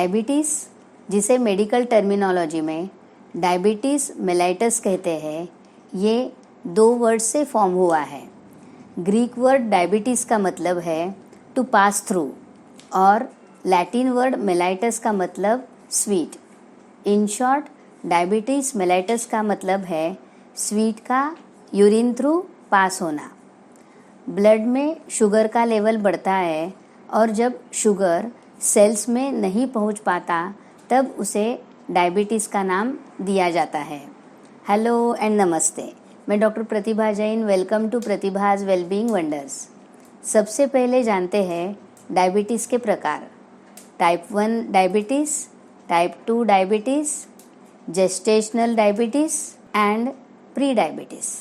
Diabetes, जिसे medical terminology में diabetes mellitus कहते हैं, ये 2 वर्ड से फॉर्म हुआ है। ग्रीक वर्ड डायबिटीज़ का मतलब है टू पास थ्रू और लैटिन वर्ड मेलाइटस का मतलब sweet. In short, diabetes mellitus का मतलब है स्वीट का यूरिन थ्रू पास होना। ब्लड में शुगर का लेवल बढ़ता है और जब शुगर सेल्स में नहीं पहुंच पाता तब उसे डायबिटीज़ का नाम दिया जाता है। हेलो एंड नमस्ते, मैं doctor Pratibha Jain. Welcome to Pratibha's wellbeing wonders. सबसे पहले जानते हैं डायबिटीज़ के प्रकार। Type 1 diabetes, type 2 diabetes, gestational diabetes and pre diabetes.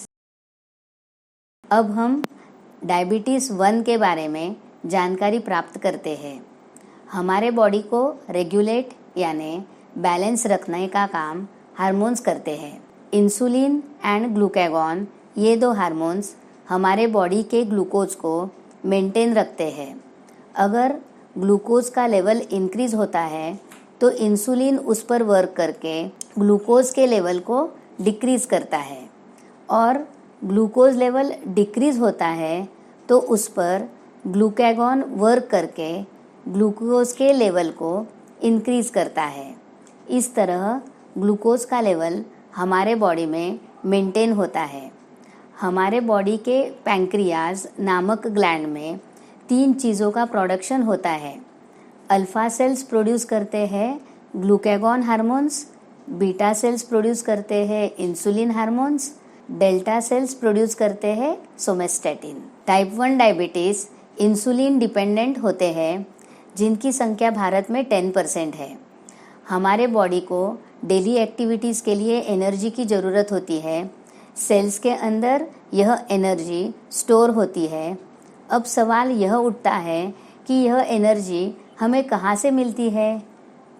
अब हम डायबिटीज़ 1 के बारे में जानकारी प्राप्त करते हैं। हमारे बॉडी को रेगुलेट यानी बैलेंस रखने का काम हार्मोन्स करते हैं। इंसुलिन एंड ग्लूकागॉन, ये 2 हार्मोन्स हमारे बॉडी के ग्लूकोज को मेंटेन रखते हैं। अगर ग्लूकोज का लेवल इंक्रीज होता है तो इंसुलिन उस पर वर्क करके ग्लूकोज के लेवल को डिक्रीज करता है, और ग्लूकोज लेवल डिक्रीज होता है तो उस पर ग्लूकागॉन वर्क करके ग्लूकोज के लेवल को इंक्रीज करता है। इस तरह ग्लूकोज का लेवल हमारे बॉडी में मेंटेन होता है। हमारे बॉडी के पैंक्रियाज नामक ग्लैंड में 3 चीज़ों का प्रोडक्शन होता है। अल्फा सेल्स प्रोड्यूस करते हैं glucagon hormones, beta cells produce करते हैं insulin hormones, delta sales produce करते हैं सोमेस्टेटिन। टाइप 1 डायबिटीज़ इंसुलिन डिपेंडेंट होते हैं, जिनकी संख्या भारत में 10% है। हमारे बॉडी को डेली एक्टिविटीज़ के लिए एनर्जी की ज़रूरत होती है। सेल्स के अंदर यह एनर्जी स्टोर होती है। अब सवाल यह उठता है कि यह एनर्जी हमें कहाँ से मिलती है?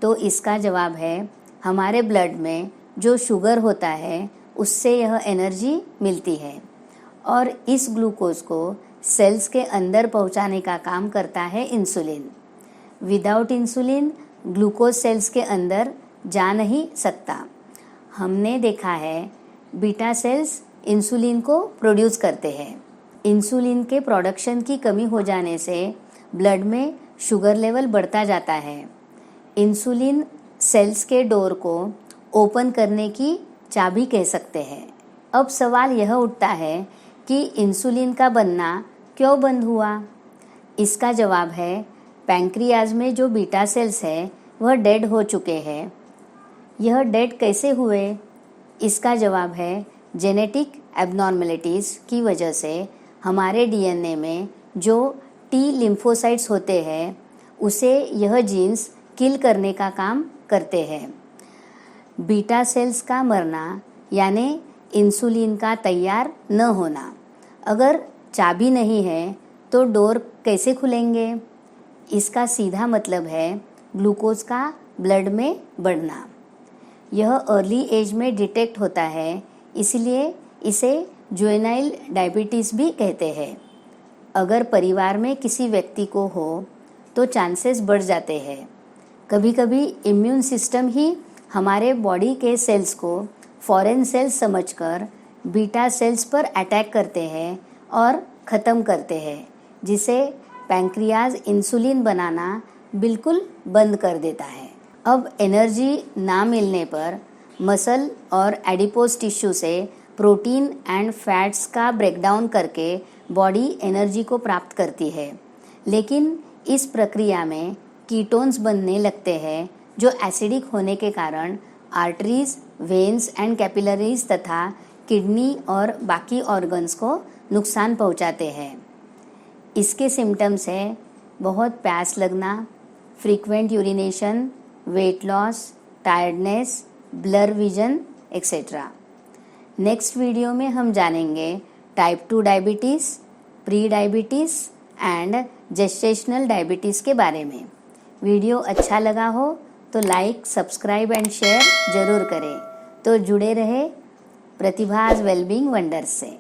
तो इसका जवाब है, हमारे ब्लड में जो शुगर होता है उससे यह एनर्जी मिलती है, और इस ग्लूकोज को सेल्स के अंदर पहुंचाने का काम करता है insulin. Without insulin glucose cells के अंदर जा नहीं सकता। हमने देखा है बीटा सेल्स इंसुलिन को प्रोड्यूस करते हैं। इंसुलिन के प्रोडक्शन की कमी हो जाने से ब्लड में शुगर लेवल बढ़ता जाता है। इंसुलिन सेल्स के डोर को ओपन करने की चाबी कह सकते हैं। अब सवाल यह उठता है कि इंसुलिन का बनना क्यों बंद हुआ? इसका जवाब है, पैंक्रियाज में जो बीटा सेल्स है वह डेड हो चुके हैं। यह डेड कैसे हुए? इसका जवाब है, जेनेटिक एबनॉर्मेलिटीज़ की वजह से हमारे डीएनए में जो टी लिम्फोसाइट्स होते हैं उसे यह जीन्स किल करने का काम करते हैं। बीटा सेल्स का मरना यानी इंसुलिन का तैयार न होना। अगर चाबी नहीं है तो डोर कैसे खुलेंगे? इसका सीधा मतलब है ग्लूकोज का ब्लड में बढ़ना। यह अर्ली एज में डिटेक्ट होता है, इसलिए इसे जुवेनाइल डायबिटीज़ भी कहते हैं। अगर परिवार में किसी व्यक्ति को हो तो चांसेस बढ़ जाते हैं। कभी कभी इम्यून सिस्टम ही हमारे बॉडी के सेल्स को फॉरेन सेल्स समझकर बीटा सेल्स पर अटैक करते हैं और ख़त्म करते हैं, जिसे पैंक्रियाज इंसुलिन बनाना बिल्कुल बंद कर देता है। अब एनर्जी ना मिलने पर मसल और एडिपोज टिश्यू से प्रोटीन एंड फैट्स का ब्रेकडाउन करके बॉडी एनर्जी को प्राप्त करती है, लेकिन इस प्रक्रिया में कीटोन्स बनने लगते हैं जो एसिडिक होने के कारण आर्टरीज, वेन्स एंड कैपिलरीज तथा किडनी और बाकी ऑर्गन्स को नुकसान पहुंचाते हैं। इसके सिम्टम्स है बहुत प्यास लगना, frequent urination, weight loss, tiredness, blur vision etcetera. Next video में हम जानेंगे type 2 diabetes, pre diabetes and gestational diabetes के बारे में। वीडियो अच्छा लगा हो तो लाइक, सब्सक्राइब एंड शेयर ज़रूर करें। तो जुड़े रहे प्रतिभाज वेलबींग वंडर्स से।